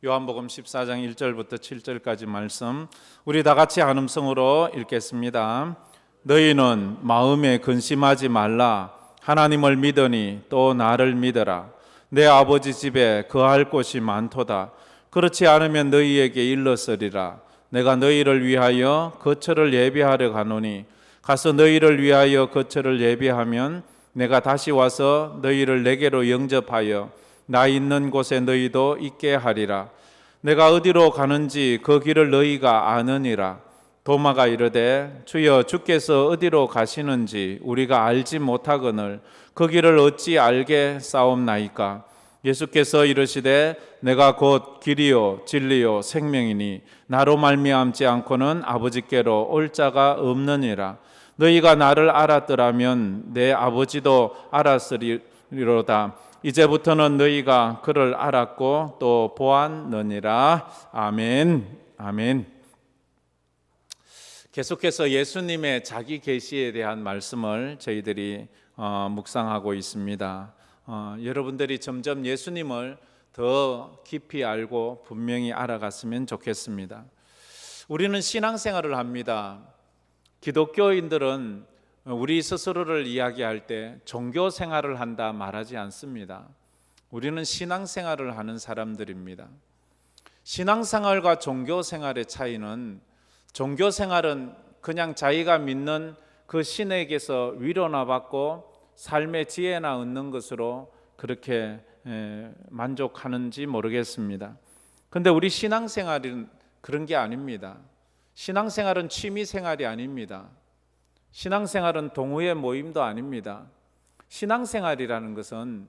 요한복음 14장 1절부터 7절까지 말씀 우리 다 같이 한 음성으로 읽겠습니다. 너희는 마음에 근심하지 말라. 하나님을 믿으니 또 나를 믿어라. 내 아버지 집에 거할 곳이 많도다. 그렇지 않으면 너희에게 일렀으리라. 내가 너희를 위하여 거처를 예비하려 가노니 가서 너희를 위하여 거처를 예비하면 내가 다시 와서 너희를 내게로 영접하여 나 있는 곳에 너희도 있게 하리라. 내가 어디로 가는지 그 길을 너희가 아느니라. 도마가 이르되 주여 주께서 어디로 가시는지 우리가 알지 못하거늘 그 길을 어찌 알게 싸움나이까. 예수께서 이르시되 내가 곧 길이요 진리요 생명이니 나로 말미암지 않고는 아버지께로 올 자가 없느니라. 너희가 나를 알았더라면 내 아버지도 알았으리로다. 이제부터는 너희가 그를 알았고 또 보았느니라. 아멘. 아멘. 계속해서 예수님의 자기 계시에 대한 말씀을 저희들이 묵상하고 있습니다. 여러분들이 점점 예수님을 더 깊이 알고 분명히 알아갔으면 좋겠습니다. 우리는 신앙생활을 합니다. 기독교인들은 우리 스스로를 이야기할 때 종교생활을 한다 말하지 않습니다. 우리는 신앙생활을 하는 사람들입니다. 신앙생활과 종교생활의 차이는 종교생활은 그냥 자기가 믿는 그 신에게서 위로나 받고 삶의 지혜나 얻는 것으로 그렇게 만족하는지 모르겠습니다. 그런데 우리 신앙생활은 그런 게 아닙니다. 신앙생활은 취미생활이 아닙니다. 신앙생활은 동호회 모임도 아닙니다. 신앙생활이라는 것은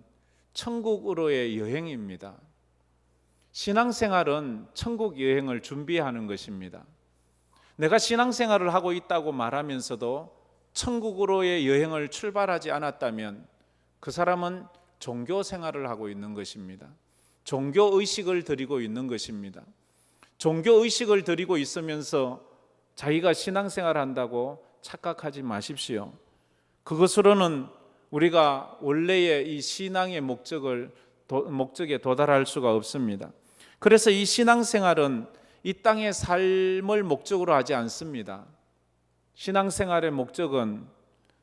천국으로의 여행입니다. 신앙생활은 천국 여행을 준비하는 것입니다. 내가 신앙생활을 하고 있다고 말하면서도 천국으로의 여행을 출발하지 않았다면 그 사람은 종교생활을 하고 있는 것입니다. 종교의식을 드리고 있는 것입니다. 종교의식을 드리고 있으면서 자기가 신앙생활을 한다고 착각하지 마십시오. 그것으로는 우리가 원래의 이 신앙의 목적에 도달할 수가 없습니다. 그래서 이 신앙생활은 이 땅의 삶을 목적으로 하지 않습니다. 신앙생활의 목적은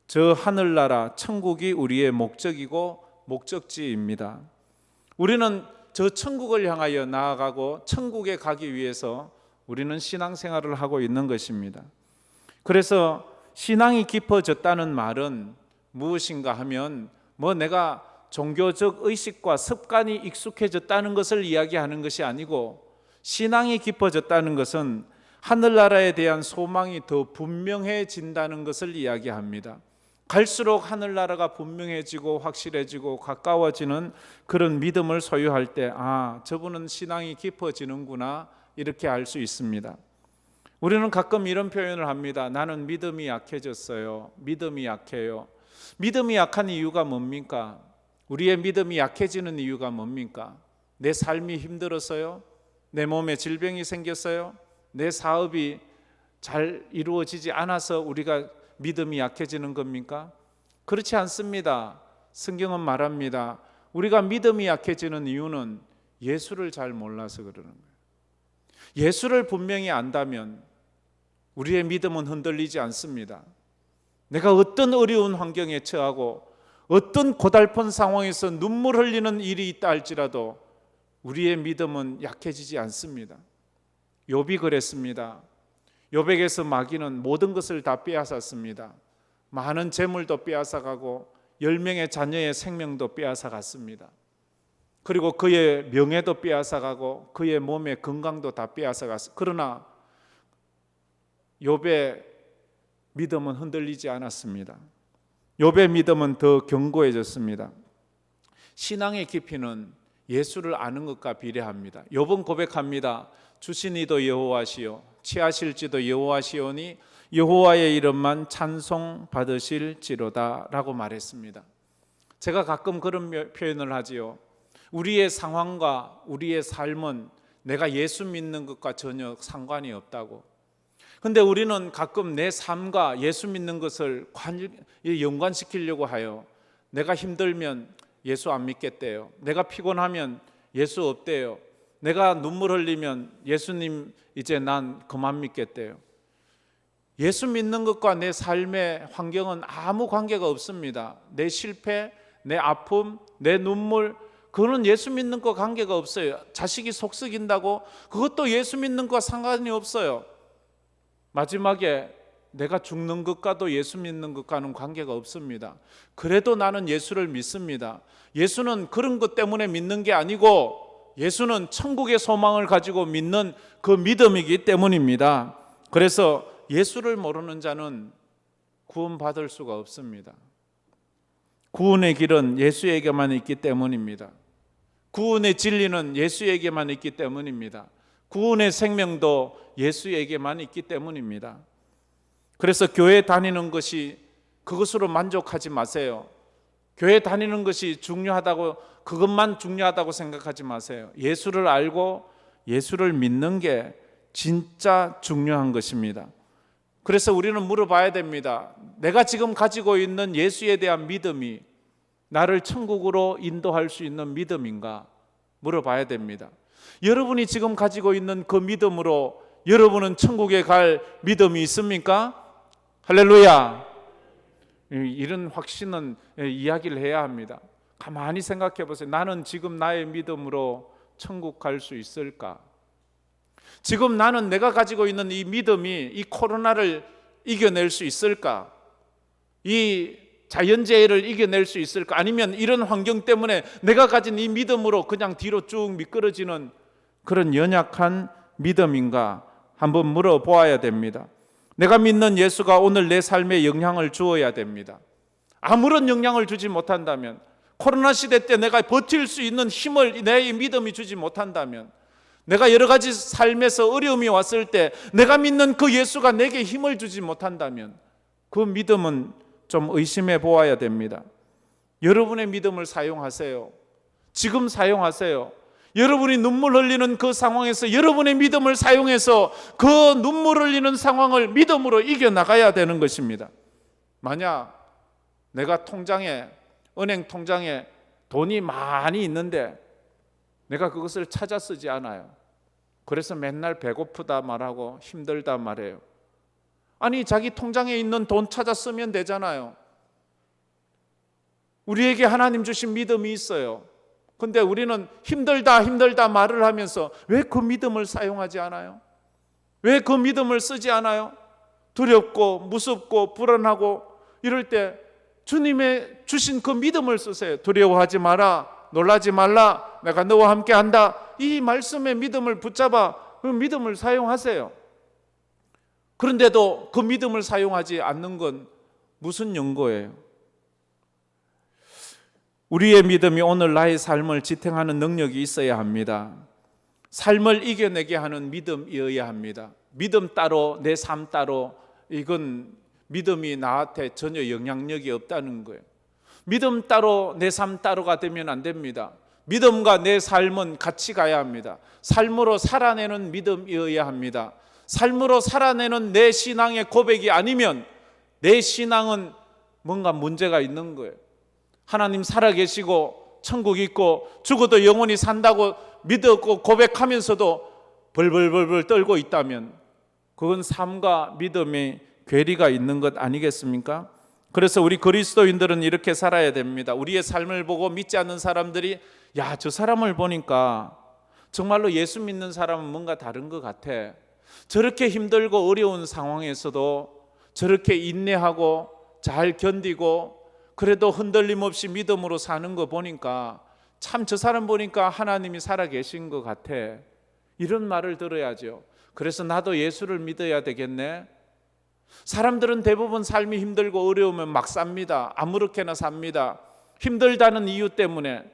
저 하늘나라 천국이 우리의 목적이고 목적지입니다. 우리는 저 천국을 향하여 나아가고 천국에 가기 위해서 우리는 신앙생활을 하고 있는 것입니다. 그래서 신앙이 깊어졌다는 말은 무엇인가 하면 내가 종교적 의식과 습관이 익숙해졌다는 것을 이야기하는 것이 아니고, 신앙이 깊어졌다는 것은 하늘나라에 대한 소망이 더 분명해진다는 것을 이야기합니다. 갈수록 하늘나라가 분명해지고 확실해지고 가까워지는 그런 믿음을 소유할 때 저분은 신앙이 깊어지는구나, 이렇게 알 수 있습니다. 우리는 가끔 이런 표현을 합니다. 나는 믿음이 약해졌어요. 믿음이 약해요. 믿음이 약한 이유가 뭡니까? 우리의 믿음이 약해지는 이유가 뭡니까? 내 삶이 힘들어서요? 내 몸에 질병이 생겼어요? 내 사업이 잘 이루어지지 않아서 우리가 믿음이 약해지는 겁니까? 그렇지 않습니다. 성경은 말합니다. 우리가 믿음이 약해지는 이유는 예수를 잘 몰라서 그러는 거예요. 예수를 분명히 안다면 우리의 믿음은 흔들리지 않습니다. 내가 어떤 어려운 환경에 처하고 어떤 고달픈 상황에서 눈물 흘리는 일이 있다 할지라도 우리의 믿음은 약해지지 않습니다. 욥이 그랬습니다. 욥에게서 마귀는 모든 것을 다 빼앗았습니다. 많은 재물도 빼앗아가고 10명의 자녀의 생명도 빼앗아갔습니다. 그리고 그의 명예도 빼앗아가고 그의 몸의 건강도 다 빼앗아갔습니다. 그러나 욥의 믿음은 흔들리지 않았습니다. 욥의 믿음은 더 견고해졌습니다. 신앙의 깊이는 예수를 아는 것과 비례합니다. 욥은 고백합니다. 주시니도 여호와시요 취하실지도 여호와시오니 여호와의 이름만 찬송 받으실지로다 라고 말했습니다. 제가 가끔 그런 표현을 하지요. 우리의 상황과 우리의 삶은 내가 예수 믿는 것과 전혀 상관이 없다고. 근데 우리는 가끔 내 삶과 예수 믿는 것을 연관시키려고 하여 내가 힘들면 예수 안 믿겠대요. 내가 피곤하면 예수 없대요. 내가 눈물 흘리면 예수님 이제 난 그만 믿겠대요. 예수 믿는 것과 내 삶의 환경은 아무 관계가 없습니다. 내 실패, 내 아픔, 내 눈물, 그거는 예수 믿는 거 관계가 없어요. 자식이 속 썩인다고 그것도 예수 믿는 거와 상관이 없어요. 마지막에 내가 죽는 것과도 예수 믿는 것과는 관계가 없습니다. 그래도 나는 예수를 믿습니다. 예수는 그런 것 때문에 믿는 게 아니고 예수는 천국의 소망을 가지고 믿는 그 믿음이기 때문입니다. 그래서 예수를 모르는 자는 구원받을 수가 없습니다. 구원의 길은 예수에게만 있기 때문입니다. 구원의 진리는 예수에게만 있기 때문입니다. 구원의 생명도 예수에게만 있기 때문입니다. 그래서 교회 다니는 것이 그것으로 만족하지 마세요. 교회 다니는 것이 중요하다고, 그것만 중요하다고 생각하지 마세요. 예수를 알고 예수를 믿는 게 진짜 중요한 것입니다. 그래서 우리는 물어봐야 됩니다. 내가 지금 가지고 있는 예수에 대한 믿음이 나를 천국으로 인도할 수 있는 믿음인가? 물어봐야 됩니다. 여러분이 지금 가지고 있는 그 믿음으로 여러분은 천국에 갈 믿음이 있습니까? 할렐루야! 이런 확신은 이야기를 해야 합니다. 가만히 생각해 보세요. 나는 지금 나의 믿음으로 천국 갈 수 있을까? 지금 나는 내가 가지고 있는 이 믿음이 이 코로나를 이겨낼 수 있을까? 이 자연재해를 이겨낼 수 있을까? 아니면 이런 환경 때문에 내가 가진 이 믿음으로 그냥 뒤로 쭉 미끄러지는 그런 연약한 믿음인가? 한번 물어보아야 됩니다. 내가 믿는 예수가 오늘 내 삶에 영향을 주어야 됩니다. 아무런 영향을 주지 못한다면, 코로나 시대 때 내가 버틸 수 있는 힘을 내 믿음이 주지 못한다면, 내가 여러 가지 삶에서 어려움이 왔을 때 내가 믿는 그 예수가 내게 힘을 주지 못한다면 그 믿음은 좀 의심해 보아야 됩니다. 여러분의 믿음을 사용하세요. 지금 사용하세요. 여러분이 눈물 흘리는 그 상황에서 여러분의 믿음을 사용해서 그 눈물 흘리는 상황을 믿음으로 이겨나가야 되는 것입니다. 만약 내가 은행 통장에 돈이 많이 있는데 내가 그것을 찾아 쓰지 않아요. 그래서 맨날 배고프다 말하고 힘들다 말해요. 아니, 자기 통장에 있는 돈 찾아 쓰면 되잖아요. 우리에게 하나님 주신 믿음이 있어요. 근데 우리는 힘들다 말을 하면서 왜 그 믿음을 사용하지 않아요? 왜 그 믿음을 쓰지 않아요? 두렵고 무섭고 불안하고 이럴 때 주님의 주신 그 믿음을 쓰세요. 두려워하지 마라, 놀라지 말라, 내가 너와 함께 한다. 이 말씀의 믿음을 붙잡아 그 믿음을 사용하세요. 그런데도 그 믿음을 사용하지 않는 건 무슨 연고예요? 우리의 믿음이 오늘 나의 삶을 지탱하는 능력이 있어야 합니다. 삶을 이겨내게 하는 믿음이어야 합니다. 믿음 따로 내 삶 따로, 이건 믿음이 나한테 전혀 영향력이 없다는 거예요. 믿음 따로 내 삶 따로가 되면 안 됩니다. 믿음과 내 삶은 같이 가야 합니다. 삶으로 살아내는 믿음이어야 합니다. 삶으로 살아내는 내 신앙의 고백이 아니면 내 신앙은 뭔가 문제가 있는 거예요. 하나님 살아계시고 천국 있고 죽어도 영원히 산다고 믿었고 고백하면서도 벌벌벌벌 떨고 있다면 그건 삶과 믿음의 괴리가 있는 것 아니겠습니까? 그래서 우리 그리스도인들은 이렇게 살아야 됩니다. 우리의 삶을 보고 믿지 않는 사람들이 야, 저 사람을 보니까 정말로 예수 믿는 사람은 뭔가 다른 것 같아. 저렇게 힘들고 어려운 상황에서도 저렇게 인내하고 잘 견디고 그래도 흔들림 없이 믿음으로 사는 거 보니까 참 저 사람 보니까 하나님이 살아계신 것 같아. 이런 말을 들어야죠. 그래서 나도 예수를 믿어야 되겠네. 사람들은 대부분 삶이 힘들고 어려우면 막 삽니다. 아무렇게나 삽니다. 힘들다는 이유 때문에,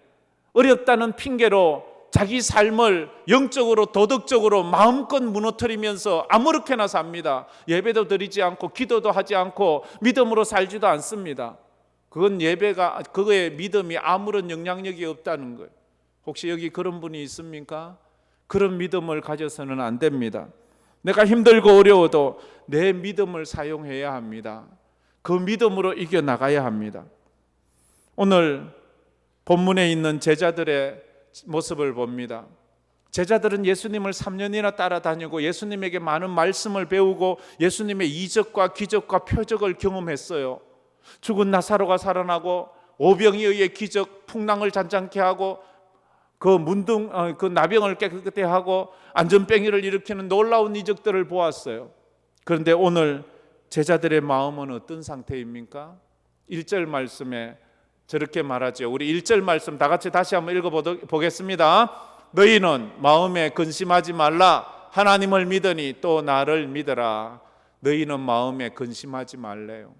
어렵다는 핑계로 자기 삶을 영적으로 도덕적으로 마음껏 무너뜨리면서 아무렇게나 삽니다. 예배도 드리지 않고 기도도 하지 않고 믿음으로 살지도 않습니다. 그건 그거의 믿음이 아무런 영향력이 없다는 거예요. 혹시 여기 그런 분이 있습니까? 그런 믿음을 가져서는 안 됩니다. 내가 힘들고 어려워도 내 믿음을 사용해야 합니다. 그 믿음으로 이겨나가야 합니다. 오늘 본문에 있는 제자들의 모습을 봅니다. 제자들은 예수님을 3년이나 따라다니고 예수님에게 많은 말씀을 배우고 예수님의 이적과 기적과 표적을 경험했어요. 죽은 나사로가 살아나고 오병이에 의해 기적, 풍랑을 잔잔케 하고 그 나병을 깨끗게 하고 안전병이를 일으키는 놀라운 이적들을 보았어요. 그런데 오늘 제자들의 마음은 어떤 상태입니까? 1절 말씀에 저렇게 말하죠. 우리 1절 말씀 다 같이 다시 한번 읽어보겠습니다. 너희는 마음에 근심하지 말라. 하나님을 믿으니 또 나를 믿어라. 너희는 마음에 근심하지 말래요.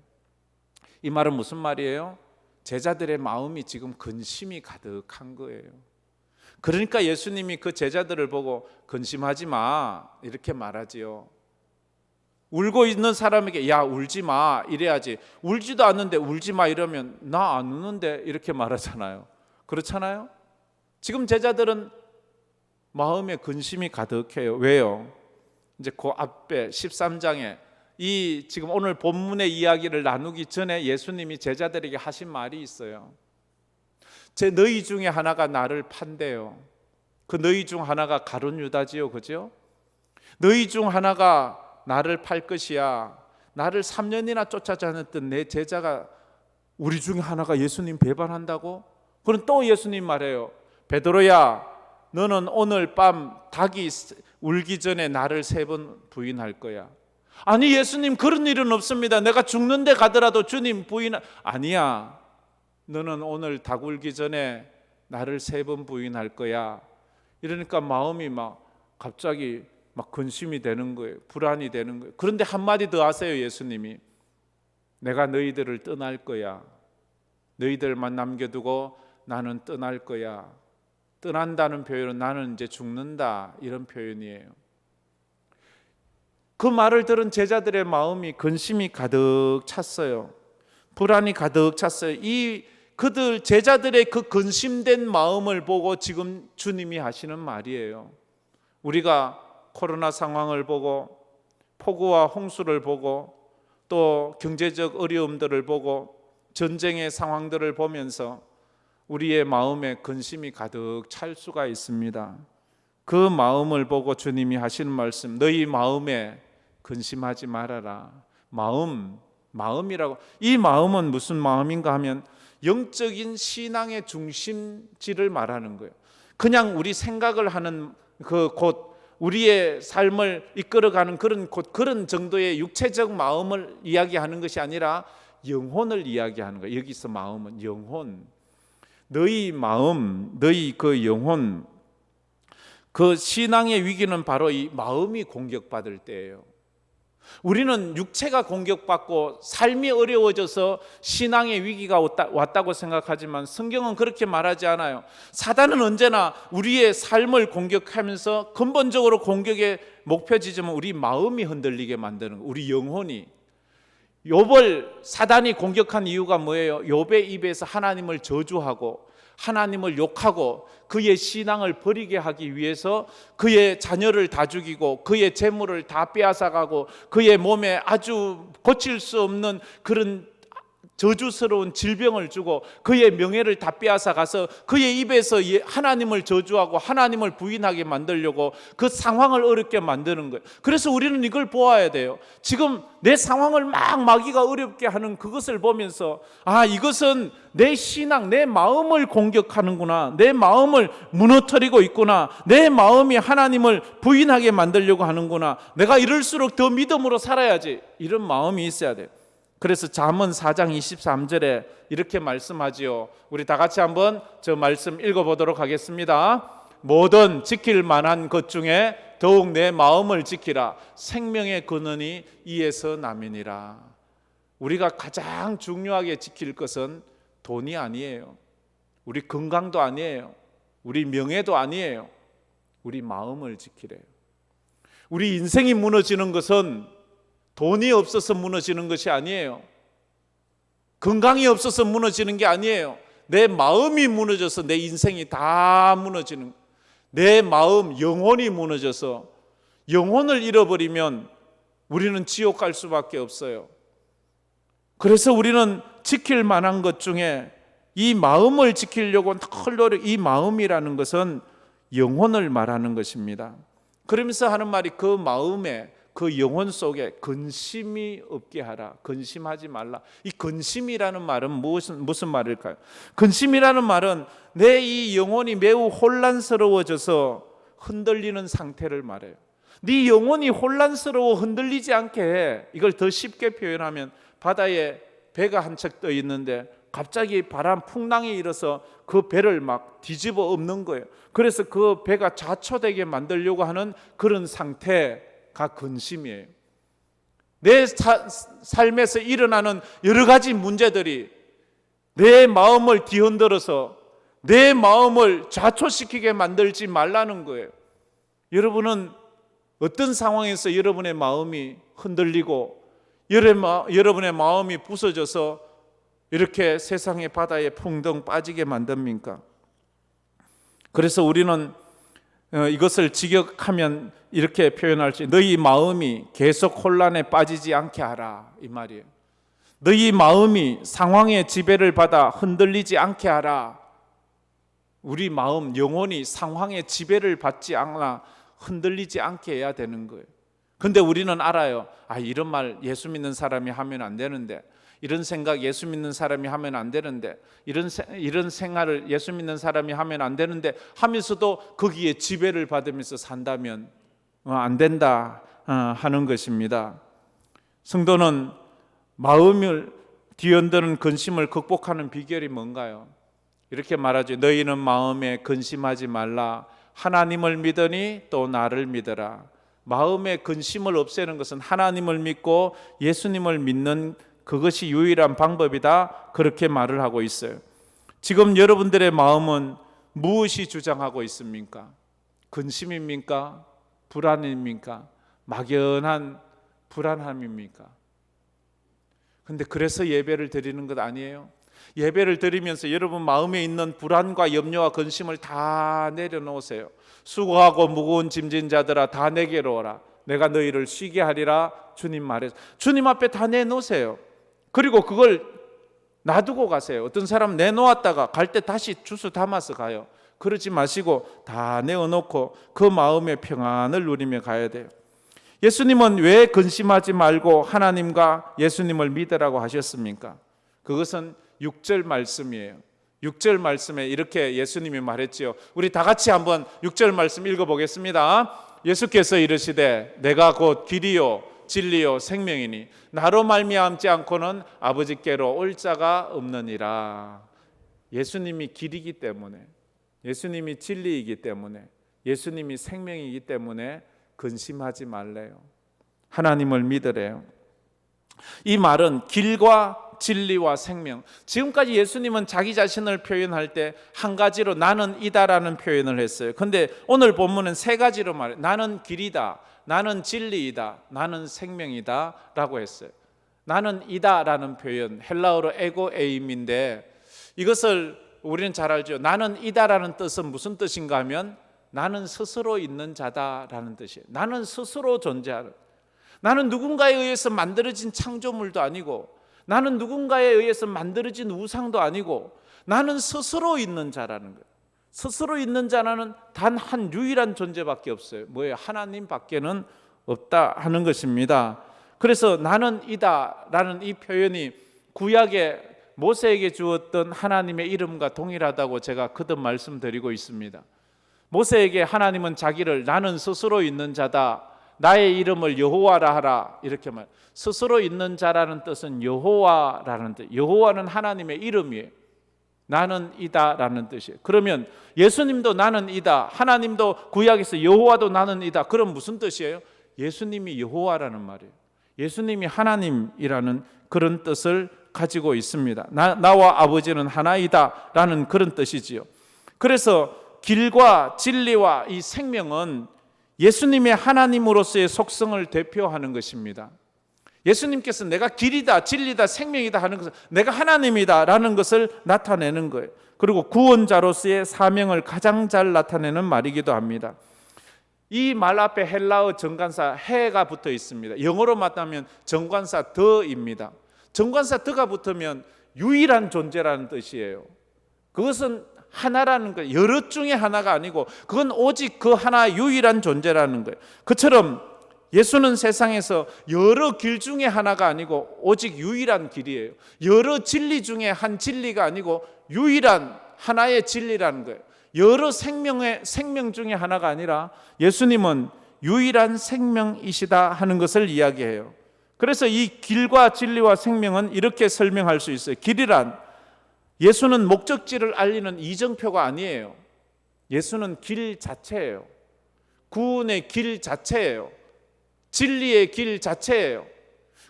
이 말은 무슨 말이에요? 제자들의 마음이 지금 근심이 가득한 거예요. 그러니까 예수님이 그 제자들을 보고 근심하지 마 이렇게 말하지요. 울고 있는 사람에게 야 울지 마 이래야지, 울지도 않는데 울지 마 이러면 나 안 우는데 이렇게 말하잖아요. 그렇잖아요. 지금 제자들은 마음에 근심이 가득해요. 왜요? 이제 그 앞에 13장에 이 지금 오늘 본문의 이야기를 나누기 전에 예수님이 제자들에게 하신 말이 있어요. 너희 중에 하나가 나를 판대요. 그 너희 중 하나가 가룟 유다지요, 그죠? 너희 중 하나가 나를 팔 것이야. 나를 3년이나 쫓아다녔던 내 제자가 우리 중에 하나가 예수님 배반한다고? 그럼 또 예수님 말해요. 베드로야, 너는 오늘 밤 닭이 울기 전에 나를 3번 부인할 거야. 아니 예수님, 그런 일은 없습니다. 내가 죽는데 가더라도 주님 아니야. 너는 오늘 닭 울기 전에 나를 3번 부인할 거야. 이러니까 마음이 갑자기 근심이 되는 거예요. 불안이 되는 거예요. 그런데 한마디 더 하세요. 예수님이 내가 너희들을 떠날 거야. 너희들만 남겨두고 나는 떠날 거야. 떠난다는 표현은 나는 이제 죽는다 이런 표현이에요. 그 말을 들은 제자들의 마음이 근심이 가득 찼어요. 불안이 가득 찼어요. 그들 제자들의 그 근심된 마음을 보고 지금 주님이 하시는 말이에요. 우리가 코로나 상황을 보고 폭우와 홍수를 보고 또 경제적 어려움들을 보고 전쟁의 상황들을 보면서 우리의 마음에 근심이 가득 찰 수가 있습니다. 그 마음을 보고 주님이 하시는 말씀, 너희 마음에 근심하지 말아라. 마음이라고. 이 마음은 무슨 마음인가 하면 영적인 신앙의 중심지를 말하는 거예요. 그냥 우리 생각을 하는 곳, 우리의 삶을 이끌어가는 그런 정도의 육체적 마음을 이야기하는 것이 아니라 영혼을 이야기하는 거예요. 여기서 마음은 영혼. 너희 마음, 너희 그 영혼, 그 신앙의 위기는 바로 이 마음이 공격받을 때예요. 우리는 육체가 공격받고 삶이 어려워져서 신앙의 위기가 왔다고 생각하지만 성경은 그렇게 말하지 않아요. 사단은 언제나 우리의 삶을 공격하면서 근본적으로 공격의 목표 지점은 우리 마음이 흔들리게 만드는 거예요. 우리 영혼이. 욥을 사단이 공격한 이유가 뭐예요? 욥의 입에서 하나님을 저주하고 하나님을 욕하고 그의 신앙을 버리게 하기 위해서 그의 자녀를 다 죽이고 그의 재물을 다 빼앗아가고 그의 몸에 아주 고칠 수 없는 그런 저주스러운 질병을 주고 그의 명예를 다 빼앗아가서 그의 입에서 하나님을 저주하고 하나님을 부인하게 만들려고 그 상황을 어렵게 만드는 거예요. 그래서 우리는 이걸 보아야 돼요. 지금 내 상황을 마귀가 어렵게 하는 그것을 보면서 이것은 내 신앙, 내 마음을 공격하는구나. 내 마음을 무너뜨리고 있구나. 내 마음이 하나님을 부인하게 만들려고 하는구나. 내가 이럴수록 더 믿음으로 살아야지. 이런 마음이 있어야 돼요. 그래서 잠언 4장 23절에 이렇게 말씀하지요. 우리 다 같이 한번 저 말씀 읽어보도록 하겠습니다. 뭐든 지킬 만한 것 중에 더욱 내 마음을 지키라. 생명의 근원이 이에서 남이니라. 우리가 가장 중요하게 지킬 것은 돈이 아니에요. 우리 건강도 아니에요. 우리 명예도 아니에요. 우리 마음을 지키래요. 우리 인생이 무너지는 것은 돈이 없어서 무너지는 것이 아니에요. 건강이 없어서 무너지는 게 아니에요. 내 마음이 무너져서 내 인생이 다 무너지는, 내 마음, 영혼이 무너져서 영혼을 잃어버리면 우리는 지옥 갈 수밖에 없어요. 그래서 우리는 지킬 만한 것 중에 이 마음을 지키려고 늘 노력, 이 마음이라는 것은 영혼을 말하는 것입니다. 그러면서 하는 말이 그 마음에 그 영혼 속에 근심이 없게 하라. 근심하지 말라. 이 근심이라는 말은 무슨 말일까요? 근심이라는 말은 내 이 영혼이 매우 혼란스러워져서 흔들리는 상태를 말해요. 네 영혼이 혼란스러워 흔들리지 않게 해. 이걸 더 쉽게 표현하면 바다에 배가 한 척 떠 있는데 갑자기 바람 풍랑이 일어서 그 배를 막 뒤집어 엎는 거예요. 그래서 그 배가 자초되게 만들려고 하는 그런 상태가 근심이에요. 내 삶에서 일어나는 여러 가지 문제들이 내 마음을 뒤흔들어서 내 마음을 좌초시키게 만들지 말라는 거예요. 여러분은 어떤 상황에서 여러분의 마음이 흔들리고 여러분의 마음이 부서져서 이렇게 세상의 바다에 풍덩 빠지게 만듭니까? 그래서 우리는 이것을 직역하면 이렇게 표현할 수 있어요. 너희 마음이 계속 혼란에 빠지지 않게 하라, 이 말이에요. 너희 마음이 상황의 지배를 받아 흔들리지 않게 하라. 우리 마음, 영혼이 상황의 지배를 받지 않아 흔들리지 않게 해야 되는 거예요. 근데 우리는 알아요. 이런 말 예수 믿는 사람이 하면 안 되는데, 이런 생각 예수 믿는 사람이 하면 안 되는데, 이런 생활을 예수 믿는 사람이 하면 안 되는데 하면서도 거기에 지배를 받으면서 산다면 안 된다 하는 것입니다. 성도는 마음을 뒤흔드는 근심을 극복하는 비결이 뭔가요? 이렇게 말하죠. 너희는 마음에 근심하지 말라. 하나님을 믿으니 또 나를 믿어라. 마음의 근심을 없애는 것은 하나님을 믿고 예수님을 믿는 그것이 유일한 방법이다. 그렇게 말을 하고 있어요. 지금 여러분들의 마음은 무엇이 주장하고 있습니까? 근심입니까? 불안입니까? 막연한 불안함입니까? 근데 그래서 예배를 드리는 것 아니에요? 예배를 드리면서 여러분 마음에 있는 불안과 염려와 근심을 다 내려놓으세요. 수고하고 무거운 짐진 자들아 다 내게로 오라. 내가 너희를 쉬게 하리라. 주님 말해서 주님 앞에 다 내놓으세요. 그리고 그걸 놔두고 가세요. 어떤 사람 내놓았다가 갈 때 다시 주스 담아서 가요. 그러지 마시고 다 내어놓고 그 마음의 평안을 누리며 가야 돼요. 예수님은 왜 근심하지 말고 하나님과 예수님을 믿으라고 하셨습니까? 그것은 6절 말씀이에요. 6절 말씀에 이렇게 예수님이 말했지요. 우리 다 같이 한번 6절 말씀 읽어보겠습니다. 예수께서 이르시되 내가 곧 길이요 진리요 생명이니 나로 말미암지 않고는 아버지께로 올 자가 없느니라. 예수님이 길이기 때문에, 예수님이 진리이기 때문에, 예수님이 생명이기 때문에 근심하지 말래요. 하나님을 믿으래요. 이 말은 길과 진리와 생명. 지금까지 예수님은 자기 자신을 표현할 때 한 가지로 나는 이다라는 표현을 했어요. 근데 오늘 본문은 세 가지로 말해요. 나는 길이다, 나는 진리이다, 나는 생명이다 라고 했어요. 나는 이다라는 표현, 헬라어로 에고 에임인데 이것을 우리는 잘 알죠. 나는 이다라는 뜻은 무슨 뜻인가 하면 나는 스스로 있는 자다라는 뜻이에요. 나는 스스로 존재하는, 나는 누군가에 의해서 만들어진 창조물도 아니고 나는 누군가에 의해서 만들어진 우상도 아니고 나는 스스로 있는 자라는 거예요. 스스로 있는 자는 단 한 유일한 존재밖에 없어요. 뭐예요? 하나님밖에는 없다 하는 것입니다. 그래서 나는 이다라는 이 표현이 구약에 모세에게 주었던 하나님의 이름과 동일하다고 제가 거듭 말씀드리고 있습니다. 모세에게 하나님은 자기를 나는 스스로 있는 자다, 나의 이름을 여호와라 하라 이렇게 말. 스스로 있는 자라는 뜻은 여호와라는 뜻. 여호와는 하나님의 이름이에요. 나는 이다라는 뜻이에요. 그러면 예수님도 나는 이다, 하나님도 구약에서 여호와도 나는 이다. 그럼 무슨 뜻이에요? 예수님이 여호와라는 말이에요. 예수님이 하나님이라는 그런 뜻을 가지고 있습니다. 나와 아버지는 하나이다 라는 그런 뜻이지요. 그래서 길과 진리와 이 생명은 예수님의 하나님으로서의 속성을 대표하는 것입니다. 예수님께서 내가 길이다, 진리다, 생명이다 하는 것은 내가 하나님이다 라는 것을 나타내는 거예요. 그리고 구원자로서의 사명을 가장 잘 나타내는 말이기도 합니다. 이 말 앞에 헬라어 정관사 해가 붙어 있습니다. 영어로 말하면 정관사 더입니다. 정관사 더가 붙으면 유일한 존재라는 뜻이에요. 그것은 하나라는 거예요. 여럿 중에 하나가 아니고 그건 오직 그 하나 유일한 존재라는 거예요. 그처럼 예수는 세상에서 여러 길 중에 하나가 아니고 오직 유일한 길이에요. 여러 진리 중에 한 진리가 아니고 유일한 하나의 진리라는 거예요. 여러 생명 중에 하나가 아니라 예수님은 유일한 생명이시다 하는 것을 이야기해요. 그래서 이 길과 진리와 생명은 이렇게 설명할 수 있어요. 길이란 예수는 목적지를 알리는 이정표가 아니에요. 예수는 길 자체예요. 구원의 길 자체예요. 진리의 길 자체예요.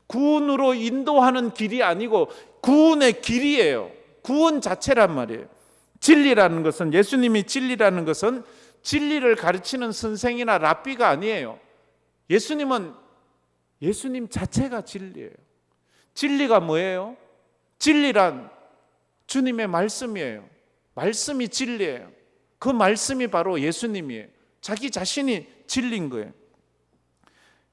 구원으로 인도하는 길이 아니고 구원의 길이에요. 구원 자체란 말이에요. 진리라는 것은, 예수님이 진리라는 것은 진리를 가르치는 선생이나 랍비가 아니에요. 예수님은 예수님 자체가 진리예요. 진리가 뭐예요? 진리란 주님의 말씀이에요. 말씀이 진리예요. 그 말씀이 바로 예수님이에요. 자기 자신이 진리인 거예요.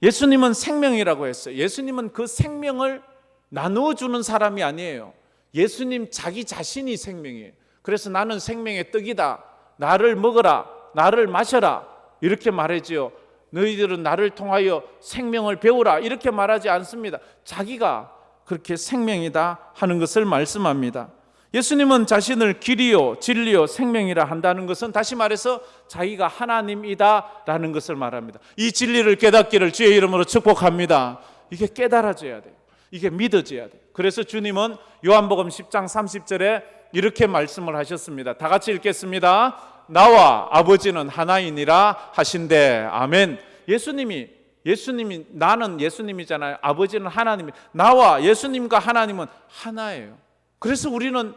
예수님은 생명이라고 했어요. 예수님은 그 생명을 나누어주는 사람이 아니에요. 예수님 자기 자신이 생명이에요. 그래서 나는 생명의 떡이다. 나를 먹어라. 나를 마셔라. 이렇게 말하지요. 너희들은 나를 통하여 생명을 배우라. 이렇게 말하지 않습니다. 자기가 그렇게 생명이다 하는 것을 말씀합니다. 예수님은 자신을 길이요 진리요 생명이라 한다는 것은 다시 말해서 자기가 하나님이다 라는 것을 말합니다. 이 진리를 깨닫기를 주의 이름으로 축복합니다. 이게 깨달아져야 돼요. 이게 믿어져야 돼요. 그래서 주님은 요한복음 10장 30절에 이렇게 말씀을 하셨습니다. 다 같이 읽겠습니다. 나와 아버지는 하나이니라 하신대. 아멘. 예수님이 나는 예수님이잖아요. 아버지는 하나님이, 나와 예수님과 하나님은 하나예요. 그래서 우리는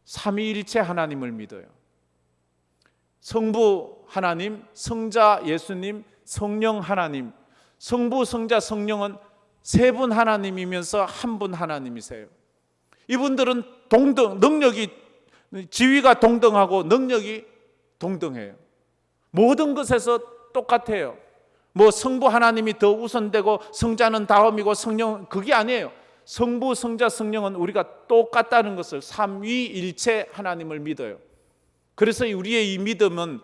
삼위일체 하나님을 믿어요. 성부 하나님, 성자 예수님, 성령 하나님. 성부, 성자, 성령은 세 분 하나님이면서 한 분 하나님이세요. 이분들은 능력이, 지위가 동등하고 능력이 동등해요. 모든 것에서 똑같아요. 뭐 성부 하나님이 더 우선되고 성자는 다음이고 성령, 그게 아니에요. 성부, 성자, 성령은 우리가 똑같다는 것을, 삼위일체 하나님을 믿어요. 그래서 우리의 이 믿음은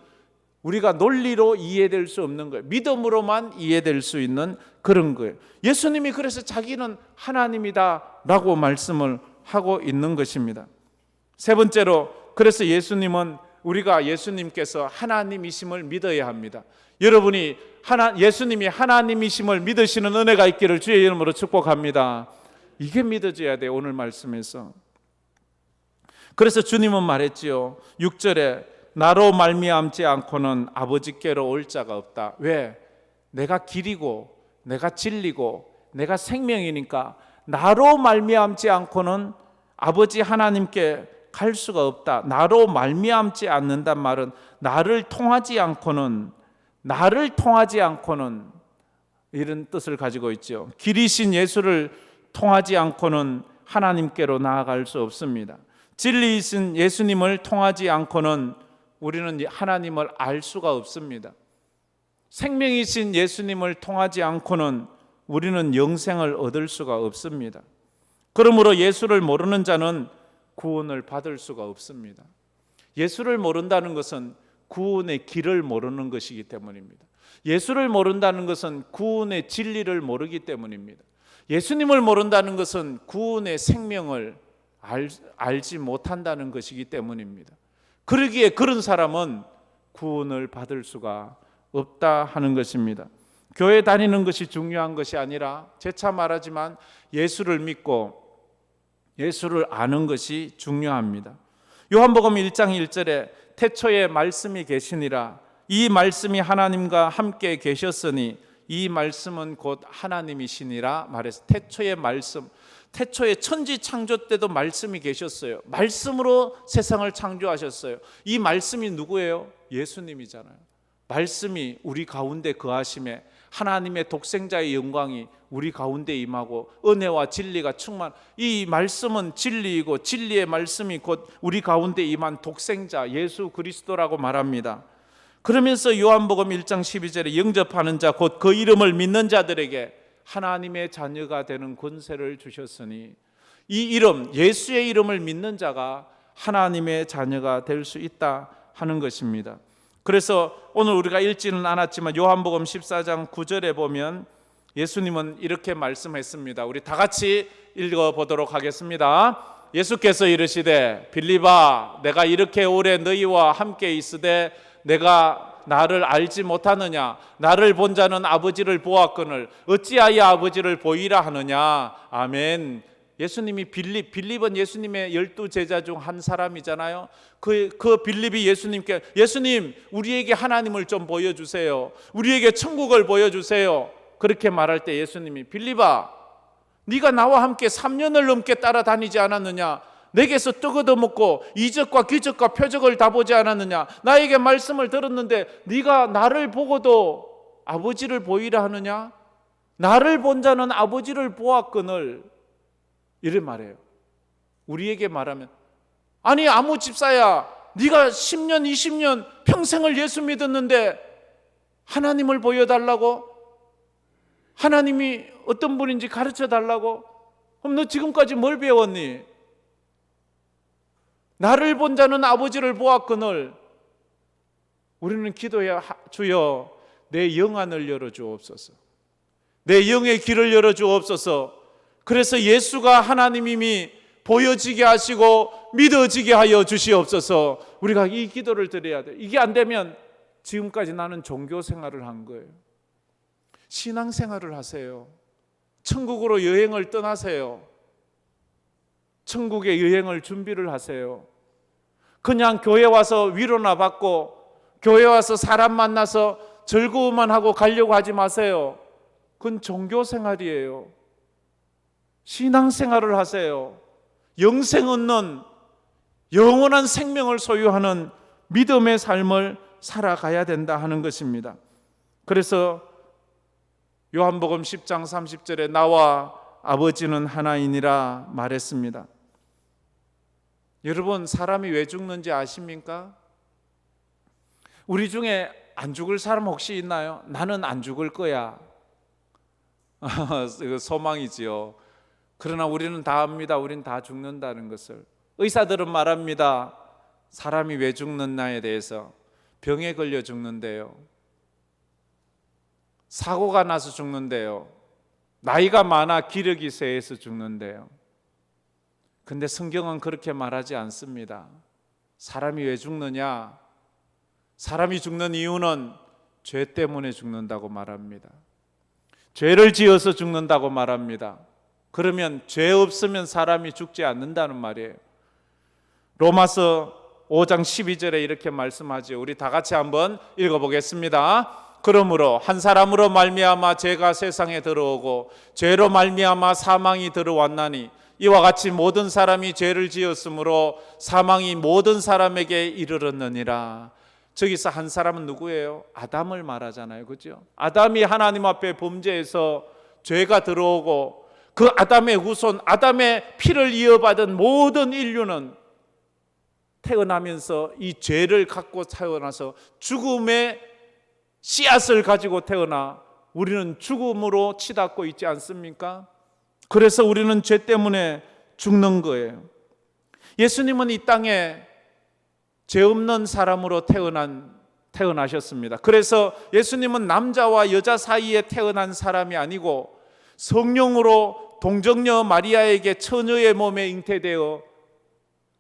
우리가 논리로 이해될 수 없는 거예요. 믿음으로만 이해될 수 있는 그런 거예요. 예수님이 그래서 자기는 하나님이다 라고 말씀을 하고 있는 것입니다. 세 번째로, 그래서 우리가 예수님께서 하나님이심을 믿어야 합니다. 여러분이 예수님이 하나님이심을 믿으시는 은혜가 있기를 주의 이름으로 축복합니다. 이게 믿어져야 돼요. 오늘 말씀에서. 그래서 주님은 말했지요. 6절에 나로 말미암지 않고는 아버지께로 올 자가 없다. 왜? 내가 길이고 내가 진리고 내가 생명이니까 나로 말미암지 않고는 아버지 하나님께 갈 수가 없다. 나로 말미암지 않는단 말은 나를 통하지 않고는 이런 뜻을 가지고 있죠. 길이신 예수를 통하지 않고는 하나님께로 나아갈 수 없습니다. 진리이신 예수님을 통하지 않고는 우리는 하나님을 알 수가 없습니다. 생명이신 예수님을 통하지 않고는 우리는 영생을 얻을 수가 없습니다. 그러므로 예수를 모르는 자는 구원을 받을 수가 없습니다. 예수를 모른다는 것은 구원의 길을 모르는 것이기 때문입니다. 예수를 모른다는 것은 구원의 진리를 모르기 때문입니다. 예수님을 모른다는 것은 구원의 생명을 알지 못한다는 것이기 때문입니다. 그러기에 그런 사람은 구원을 받을 수가 없다 하는 것입니다. 교회 다니는 것이 중요한 것이 아니라, 재차 말하지만 예수를 믿고 예수를 아는 것이 중요합니다. 요한복음 1장 1절에 태초에 말씀이 계시니라, 이 말씀이 하나님과 함께 계셨으니 이 말씀은 곧 하나님이시니라 말해서, 태초의 말씀, 태초에 천지 창조 때도 말씀이 계셨어요. 말씀으로 세상을 창조하셨어요. 이 말씀이 누구예요? 예수님이잖아요. 말씀이 우리 가운데 거하심에 하나님의 독생자의 영광이 우리 가운데 임하고 은혜와 진리가 이 말씀은 진리이고 진리의 말씀이 곧 우리 가운데 임한 독생자 예수 그리스도라고 말합니다. 그러면서 요한복음 1장 12절에 영접하는 자 곧 그 이름을 믿는 자들에게 하나님의 자녀가 되는 권세를 주셨으니, 이 이름, 예수의 이름을 믿는 자가 하나님의 자녀가 될 수 있다 하는 것입니다. 그래서 오늘 우리가 읽지는 않았지만 요한복음 14장 9절에 보면 예수님은 이렇게 말씀했습니다. 우리 다 같이 읽어보도록 하겠습니다. 예수께서 이르시되 빌립아 내가 이렇게 오래 너희와 함께 있으되 내가 나를 알지 못하느냐? 나를 본 자는 아버지를 보았거늘 어찌하여 아버지를 보이라 하느냐? 아멘. 예수님이 빌립은 예수님의 12제자 중 한 사람이잖아요. 그 빌립이 예수님께 예수님 우리에게 하나님을 좀 보여주세요. 우리에게 천국을 보여주세요. 그렇게 말할 때 예수님이 빌립아 네가 나와 함께 3년을 넘게 따라다니지 않았느냐? 내게서 떡 얻어먹고 이적과 기적과 표적을 다 보지 않았느냐? 나에게 말씀을 들었는데 네가 나를 보고도 아버지를 보이라 하느냐? 나를 본 자는 아버지를 보았거늘 이래 말해요. 우리에게 말하면 아니 아무 집사야 네가 10년 20년 평생을 예수 믿었는데 하나님을 보여달라고? 하나님이 어떤 분인지 가르쳐 달라고? 그럼 너 지금까지 뭘 배웠니? 나를 본 자는 아버지를 보았거늘 우리는 기도해야 주여 내 영안을 열어주옵소서. 내 영의 길을 열어주옵소서. 그래서 예수가 하나님임이 보여지게 하시고 믿어지게 하여 주시옵소서. 우리가 이 기도를 드려야 돼요. 이게 안 되면 지금까지 나는 종교 생활을 한 거예요. 신앙생활을 하세요. 천국으로 여행을 떠나세요. 천국의 여행을 준비를 하세요. 그냥 교회 와서 위로나 받고 교회 와서 사람 만나서 즐거움만 하고 가려고 하지 마세요. 그건 종교생활이에요. 신앙생활을 하세요. 영생 얻는 영원한 생명을 소유하는 믿음의 삶을 살아가야 된다 하는 것입니다. 그래서 요한복음 10장 30절에 나와 아버지는 하나이니라 말했습니다. 여러분 사람이 왜 죽는지 아십니까? 우리 중에 안 죽을 사람 혹시 있나요? 나는 안 죽을 거야. 소망이지요. 그러나 우리는 다 압니다. 우리는 다 죽는다는 것을. 의사들은 말합니다. 사람이 왜 죽는냐에 대해서 병에 걸려 죽는데요. 사고가 나서 죽는데요. 나이가 많아 기력이 쇠해서 죽는데요. 근데 성경은 그렇게 말하지 않습니다. 사람이 왜 죽느냐? 사람이 죽는 이유는 죄 때문에 죽는다고 말합니다. 죄를 지어서 죽는다고 말합니다. 그러면 죄 없으면 사람이 죽지 않는다는 말이에요. 로마서 5장 12절에 이렇게 말씀하죠. 우리 다 같이 한번 읽어보겠습니다. 그러므로 한 사람으로 말미암아 죄가 세상에 들어오고 죄로 말미암아 사망이 들어왔나니 이와 같이 모든 사람이 죄를 지었으므로 사망이 모든 사람에게 이르렀느니라. 저기서 한 사람은 누구예요? 아담을 말하잖아요. 그렇죠? 아담이 하나님 앞에 범죄해서 죄가 들어오고 그 아담의 후손, 아담의 피를 이어받은 모든 인류는 태어나면서 이 죄를 갖고 태어나서 죽음의 씨앗을 가지고 태어나 우리는 죽음으로 치닫고 있지 않습니까? 그래서 우리는 죄 때문에 죽는 거예요. 예수님은 이 땅에 죄 없는 사람으로 태어나셨습니다. 그래서 예수님은 남자와 여자 사이에 태어난 사람이 아니고 성령으로 동정녀 마리아에게 처녀의 몸에 잉태되어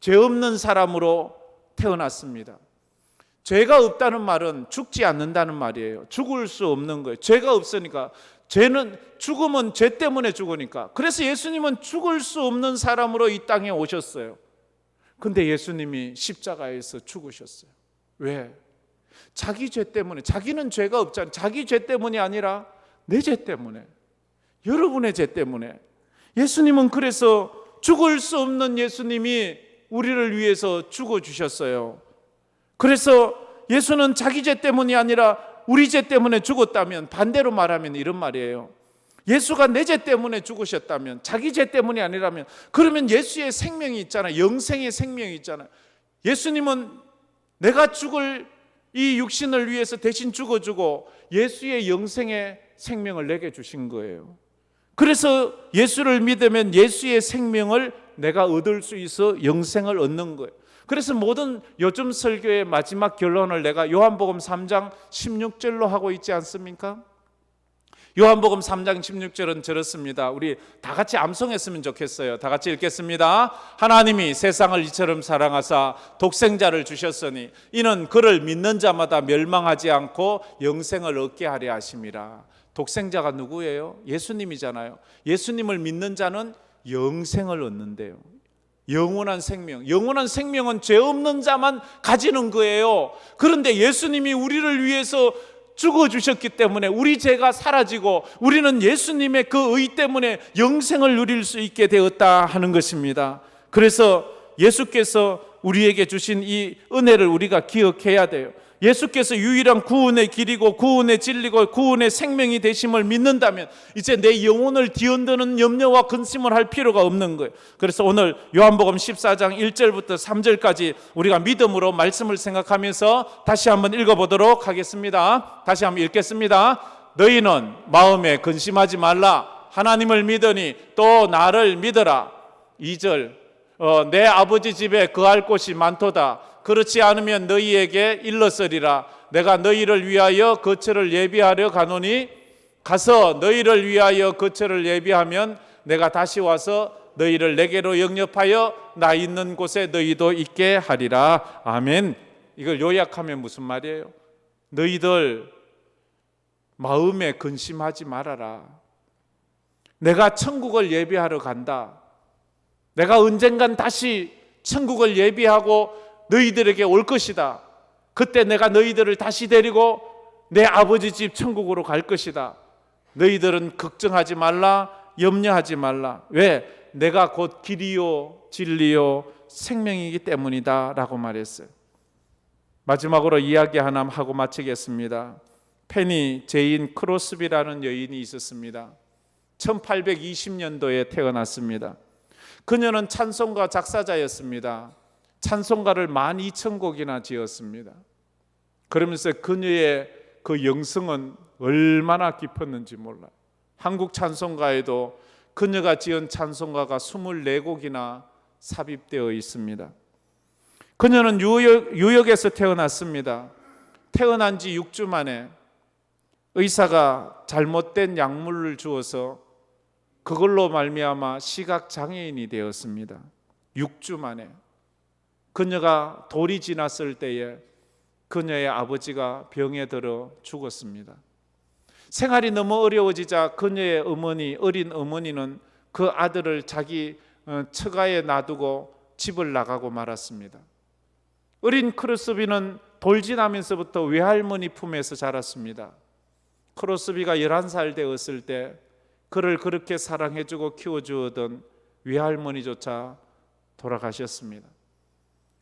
죄 없는 사람으로 태어났습니다. 죄가 없다는 말은 죽지 않는다는 말이에요. 죽을 수 없는 거예요. 죄가 없으니까. 죽음은 죄 때문에 죽으니까. 그래서 예수님은 죽을 수 없는 사람으로 이 땅에 오셨어요. 근데 예수님이 십자가에서 죽으셨어요. 왜? 자기 죄 때문에. 자기는 죄가 없잖아요. 자기 죄 때문이 아니라 내 죄 때문에, 여러분의 죄 때문에. 예수님은 그래서 죽을 수 없는 예수님이 우리를 위해서 죽어주셨어요. 그래서 예수는 자기 죄 때문이 아니라 우리 죄 때문에 죽었다면, 반대로 말하면 이런 말이에요. 예수가 내 죄 때문에 죽으셨다면, 자기 죄 때문이 아니라면, 그러면 예수의 생명이 있잖아요. 영생의 생명이 있잖아요. 예수님은 내가 죽을 이 육신을 위해서 대신 죽어주고 예수의 영생의 생명을 내게 주신 거예요. 그래서 예수를 믿으면 예수의 생명을 내가 얻을 수 있어 영생을 얻는 거예요. 그래서 모든 요즘 설교의 마지막 결론을 내가 요한복음 3장 16절로 하고 있지 않습니까? 요한복음 3장 16절은 저렇습니다. 우리 다 같이 암송했으면 좋겠어요. 다 같이 읽겠습니다. 하나님이 세상을 이처럼 사랑하사 독생자를 주셨으니 이는 그를 믿는 자마다 멸망하지 않고 영생을 얻게 하려 하심이라. 독생자가 누구예요? 예수님이잖아요. 예수님을 믿는 자는 영생을 얻는데요. 영원한 생명. 영원한 생명은 죄 없는 자만 가지는 거예요. 그런데 예수님이 우리를 위해서 죽어주셨기 때문에 우리 죄가 사라지고 우리는 예수님의 그 의 때문에 영생을 누릴 수 있게 되었다 하는 것입니다. 그래서 예수께서 우리에게 주신 이 은혜를 우리가 기억해야 돼요. 예수께서 유일한 구원의 길이고 구원의 진리고 구원의 생명이 되심을 믿는다면 이제 내 영혼을 뒤흔드는 염려와 근심을 할 필요가 없는 거예요. 그래서 오늘 요한복음 14장 1절부터 3절까지 우리가 믿음으로 말씀을 생각하면서 다시 한번 읽어보도록 하겠습니다. 다시 한번 읽겠습니다. 너희는 마음에 근심하지 말라. 하나님을 믿으니 또 나를 믿어라. 2절 내 아버지 집에 거할 곳이 많도다. 그렇지 않으면 너희에게 일렀으리라. 내가 너희를 위하여 거처를 예비하려 가노니 가서 너희를 위하여 거처를 예비하면 내가 다시 와서 너희를 내게로 영접하여 나 있는 곳에 너희도 있게 하리라. 아멘. 이걸 요약하면 무슨 말이에요? 너희들 마음에 근심하지 말아라. 내가 천국을 예비하러 간다. 내가 언젠간 다시 천국을 예비하고 너희들에게 올 것이다. 그때 내가 너희들을 다시 데리고 내 아버지 집 천국으로 갈 것이다. 너희들은 걱정하지 말라, 염려하지 말라. 왜? 내가 곧 길이요 진리요 생명이기 때문이다 라고 말했어요. 마지막으로 이야기 하나 하고 마치겠습니다. 페니 제인 크로스비라는 여인이 있었습니다. 1820년도에 태어났습니다. 그녀는 찬송가 작사자였습니다. 찬송가를 12,000곡이나 지었습니다. 그러면서 그녀의 그 영성은 얼마나 깊었는지 몰라요. 한국 찬송가에도 그녀가 지은 찬송가가 24곡이나 삽입되어 있습니다. 그녀는 뉴욕에서 태어났습니다. 태어난 지 6주 만에 의사가 잘못된 약물을 주어서 그걸로 말미암아 시각장애인이 되었습니다. 6주 만에. 그녀가 돌이 지났을 때에 그녀의 아버지가 병에 들어 죽었습니다. 생활이 너무 어려워지자 그녀의 어머니, 어린 어머니는 그 아들을 자기 처가에 놔두고 집을 나가고 말았습니다. 어린 크로스비는 돌 지나면서부터 외할머니 품에서 자랐습니다. 크로스비가 11살 되었을 때 그를 그렇게 사랑해주고 키워주었던 외할머니조차 돌아가셨습니다.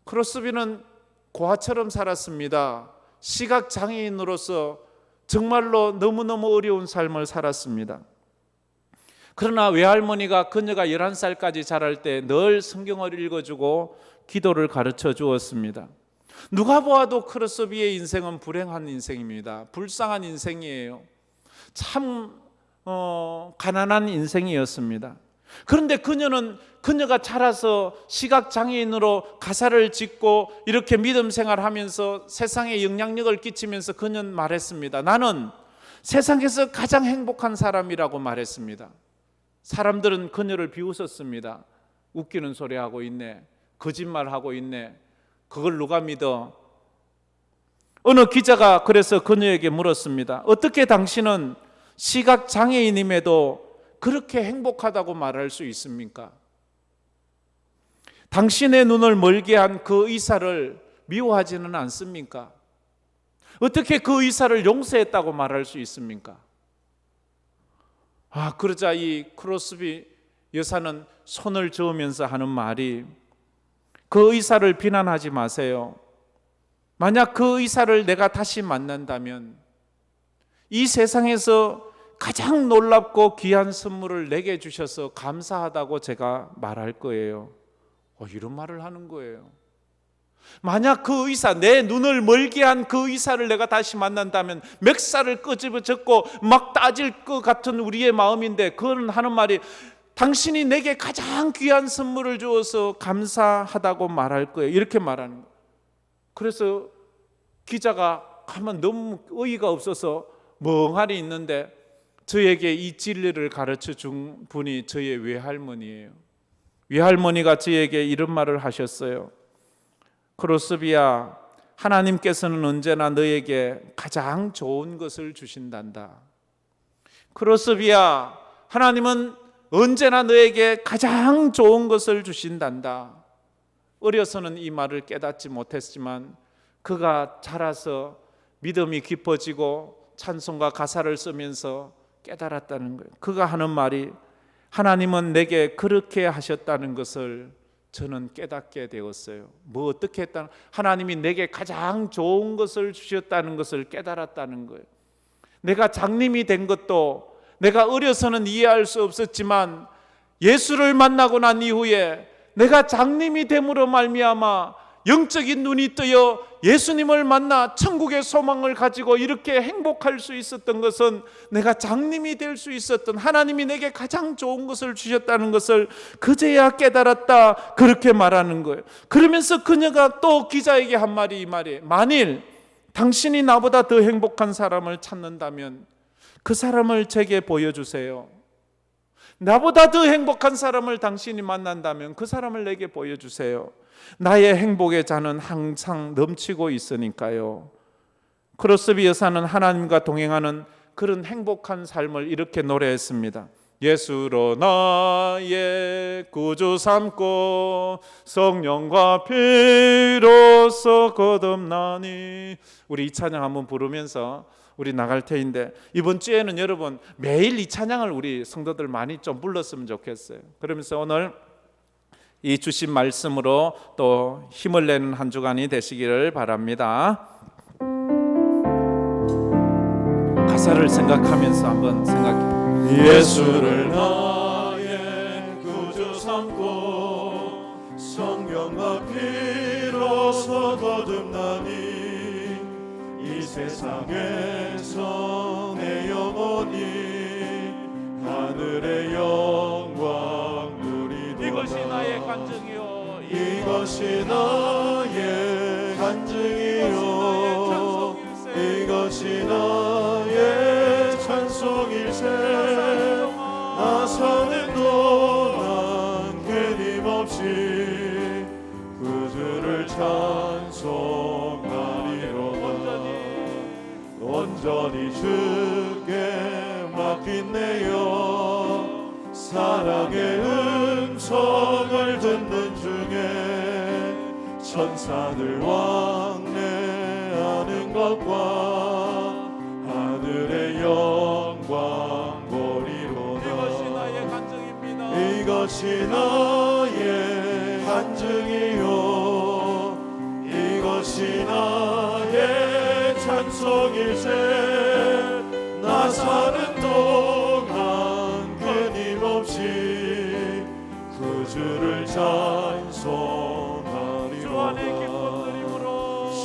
크로스비는 고아처럼 살았습니다. 시각장애인으로서 정말로 너무너무 어려운 삶을 살았습니다. 그러나 외할머니가 그녀가 11살까지 자랄 때 늘 성경을 읽어주고 기도를 가르쳐 주었습니다. 누가 보아도 크로스비의 인생은 불행한 인생입니다. 불쌍한 인생이에요. 참 가난한 인생이었습니다. 그런데 그녀가 자라서 시각장애인으로 가사를 짓고 이렇게 믿음 생활하면서 세상에 영향력을 끼치면서 그녀는 말했습니다. 나는 세상에서 가장 행복한 사람이라고 말했습니다. 사람들은 그녀를 비웃었습니다. 웃기는 소리 하고 있네. 거짓말하고 있네. 그걸 누가 믿어? 어느 기자가 그래서 그녀에게 물었습니다. 어떻게 당신은 시각장애인임에도 그렇게 행복하다고 말할 수 있습니까? 당신의 눈을 멀게 한 그 의사를 미워하지는 않습니까? 어떻게 그 의사를 용서했다고 말할 수 있습니까? 그러자 이 크로스비 여사는 손을 저으면서 하는 말이 그 의사를 비난하지 마세요. 만약 그 의사를 내가 다시 만난다면 이 세상에서 가장 놀랍고 귀한 선물을 내게 주셔서 감사하다고 제가 말할 거예요. 이런 말을 하는 거예요. 만약 그 의사, 내 눈을 멀게 한 그 의사를 내가 다시 만난다면 멱살을 끄집어잡고 막 따질 것 같은 우리의 마음인데 그는 하는 말이 당신이 내게 가장 귀한 선물을 주어서 감사하다고 말할 거예요. 이렇게 말하는 거예요. 그래서 기자가 가만 너무 어이가 없어서 멍하니 있는데 저에게 이 진리를 가르쳐 준 분이 저의 외할머니예요. 외할머니가 저에게 이런 말을 하셨어요. 크로스비야, 하나님께서는 언제나 너에게 가장 좋은 것을 주신단다. 크로스비야, 하나님은 언제나 너에게 가장 좋은 것을 주신단다. 어려서는 이 말을 깨닫지 못했지만 그가 자라서 믿음이 깊어지고 찬송가 가사를 쓰면서 깨달았다는 거예요. 그가 하는 말이 하나님은 내게 그렇게 하셨다는 것을 저는 깨닫게 되었어요. 뭐 어떻게 했다는, 하나님이 내게 가장 좋은 것을 주셨다는 것을 깨달았다는 거예요. 내가 장님이 된 것도 내가 어려서는 이해할 수 없었지만 예수를 만나고 난 이후에 내가 장님이 됨으로 말미암아 영적인 눈이 뜨여 예수님을 만나 천국의 소망을 가지고 이렇게 행복할 수 있었던 것은 내가 장님이 될 수 있었던, 하나님이 내게 가장 좋은 것을 주셨다는 것을 그제야 깨달았다, 그렇게 말하는 거예요. 그러면서 그녀가 또 기자에게 한 말이 이 말이에요. 만일 당신이 나보다 더 행복한 사람을 찾는다면 그 사람을 제게 보여주세요. 나보다 더 행복한 사람을 당신이 만난다면 그 사람을 내게 보여주세요. 나의 행복의 잔은 항상 넘치고 있으니까요. 크로스비 여사는 하나님과 동행하는 그런 행복한 삶을 이렇게 노래했습니다. 예수로 나의 구주 삼고 성령과 피로써 거듭나니. 우리 이 찬양 한번 부르면서 우리 나갈 테인데, 이번 주에는 여러분 매일 이 찬양을 우리 성도들 많이 좀 불렀으면 좋겠어요. 그러면서 오늘 이 주신 말씀으로 또 힘을 내는 한 주간이 되시기를 바랍니다. 가사를 생각하면서 한번 생각해. 예수를 나의 구주 삼고 성령과 피로써 거듭나니 이 세상에서 내 영혼이 하늘의 영광 누리도다. 이것이 나의 간증이요, 이것이 나의 간증이요, 이것이 나의 찬송일세. 나 사는 동안 끊임없이 구주를 찬송하리로다. 온전히 주께 맡긴 내 영, 사랑의 음성을 듣는 중에 천사들 왕래하는 것과 하늘의 영광 보리로다. 이것이 나의 간증입니다. 이것이 나의 간증이요, 이것이 나의 찬송일세. 나 사는 동안 끊임없이 구주를 찬송하리로다.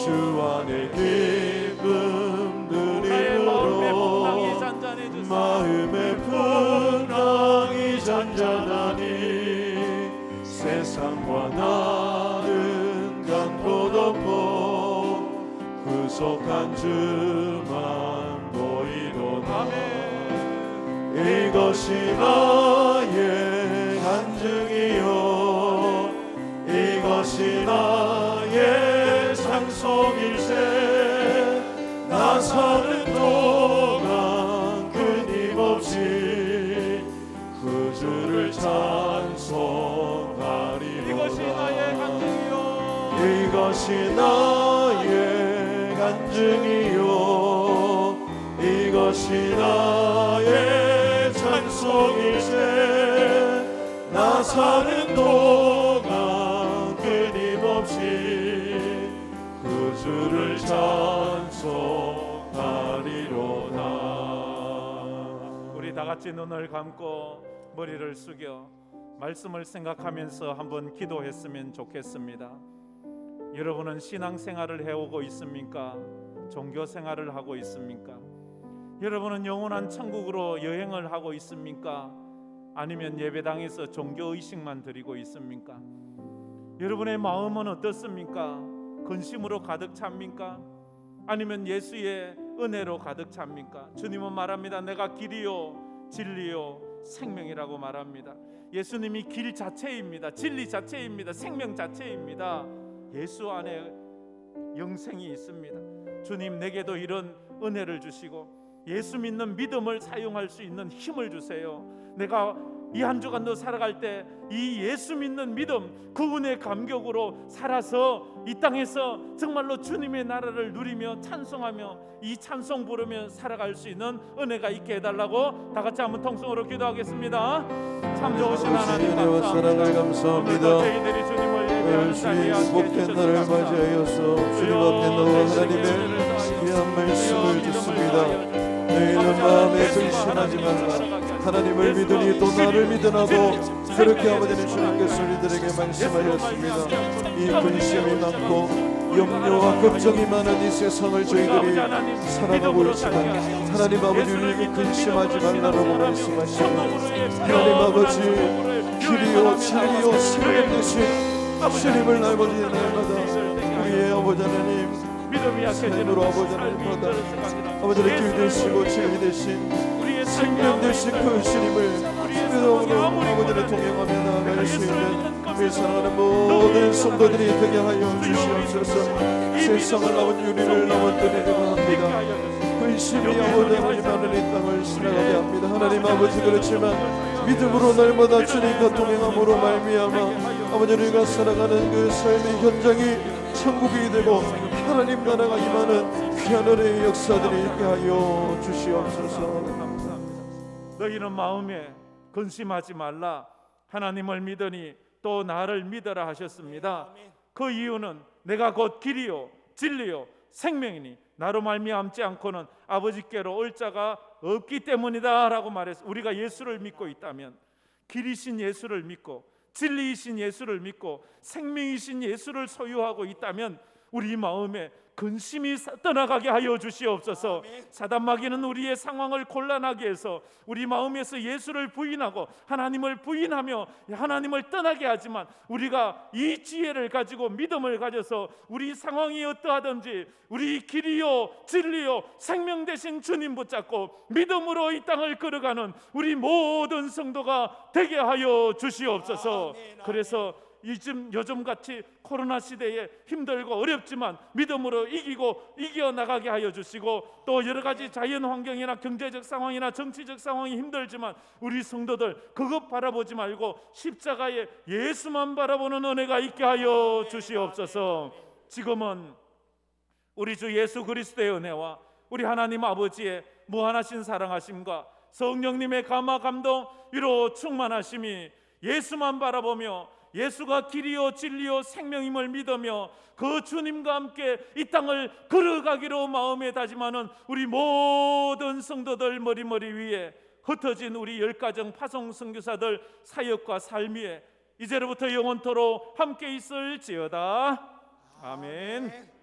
주 안에 기쁨 누림으로 마음의 풍랑이 잔잔하니 세상과 나는 간 곳 없고 구속한 주만 보이도다. 이것이 나의 간증이요, 이것이 나의 찬송일세. 나 사는 동안 끊임없이 구주를 찬송하리로다. 이것이 나의 간증이요, 이것이 나의 간증이요, 이것이 나의 찬송일세. 나 사는 동안 끊임없이 구주를 찬송하리로다. 우리 다 같이 눈을 감고 머리를 숙여 말씀을 생각하면서 한번 기도했으면 좋겠습니다. 여러분은 신앙생활을 해오고 있습니까? 종교생활을 하고 있습니까? 여러분은 영원한 천국으로 여행을 하고 있습니까? 아니면 예배당에서 종교의식만 드리고 있습니까? 여러분의 마음은 어떻습니까? 근심으로 가득 찹니까? 아니면 예수의 은혜로 가득 찹니까? 주님은 말합니다. 내가 길이요 진리요 생명이라고 말합니다. 예수님이 길 자체입니다. 진리 자체입니다. 생명 자체입니다. 예수 안에 영생이 있습니다. 주님, 내게도 이런 은혜를 주시고 예수 믿는 믿음을 사용할 수 있는 힘을 주세요. 내가 이 한 주간도 살아갈 때 이 예수 믿는 믿음, 그 은혜 감격으로 살아서 이 땅에서 정말로 주님의 나라를 누리며 찬송하며 이 찬송 부르며 살아갈 수 있는 은혜가 있게 해달라고 다 같이 한번 통성으로 기도하겠습니다. 참 좋으신 하나님 감사합니다. 사랑을 감사합니다. 오늘도 저희들이 주님을 예배하는 자리에 앉게 복된 날을 해주셔서 맞이하여서 주님 앞에 나와 하나님의 귀한 말씀을 듣습니다. 너희는 마음에 근심하지 말라. 하나님을 믿으니 또 나를 믿으라고 그렇게 아버지는 주님께서 우리들에게 말씀하셨습니다. 이 근심이 많고 염려와 걱정이 많은 이 세상을 저희들이 살아가고 있지만 하나님 아버지 우리에게 근심하지 말라고 말씀하십니다. 하나님 아버지 길이요 진리요 생명 되신 주님을 아버지 날마다 우리의 아버지 하나님 삶으로 아버지 하나님마다 아버지를 길 되시고 진리 되신 생명 되신 그 주님을 믿음으로 아버지를 동행하며 나아갈 수 있는 그 사랑하는 모든 성도들이 되게 하여 주시옵소서. 세상을 아버지 우리를 넘어뜨리려고 합니다. 근심이 아버지 하나님 하늘 이 땅을 지나가게 합니다. 하나님 아버지 그렇지만 믿음으로 날마다 주님과 동행함으로 말미암아 아버지 우리가 살아가는 그 삶의 현장이 천국이 되고 하나님 나라가 임하는 귀한 은혜의 역사들이 있게 하여 주시옵소서. 너희는 마음에 근심하지 말라. 하나님을 믿으니 또 나를 믿어라 하셨습니다. 그 이유는 내가 곧 길이요 진리요 생명이니 나로 말미암지 않고는 아버지께로 올 자가 없기 때문이다 라고 말했어. 우리가 예수를 믿고 있다면, 길이신 예수를 믿고 진리이신 예수를 믿고 생명이신 예수를 소유하고 있다면 우리 마음에 근심이 떠나가게 하여 주시옵소서. 사단마귀는 우리의 상황을 곤란하게 해서 우리 마음에서 예수를 부인하고 하나님을 부인하며 하나님을 떠나게 하지만 우리가 이 지혜를 가지고 믿음을 가져서 우리 상황이 어떠하든지 우리 길이요 진리요 생명 되신 주님 붙잡고 믿음으로 이 땅을 걸어가는 우리 모든 성도가 되게 하여 주시옵소서. 그래서 요즘 같이 코로나 시대에 힘들고 어렵지만 믿음으로 이겨 나가게 하여 주시고, 또 여러 가지 자연 환경이나 경제적 상황이나 정치적 상황이 힘들지만 우리 성도들 그것 바라보지 말고 십자가에 예수만 바라보는 은혜가 있게 하여 주시옵소서. 지금은 우리 주 예수 그리스도의 은혜와 우리 하나님 아버지의 무한하신 사랑하심과 성령님의 감화 감동 위로 충만하심이 예수만 바라보며 예수가 길이요 진리요 생명임을 믿으며 그 주님과 함께 이 땅을 걸어가기로 마음에 다짐하는 우리 모든 성도들 머리 위에 흩어진 우리 열가정 파송 선교사들 사역과 삶 위에 이제로부터 영원토록 함께 있을지어다. 아멘.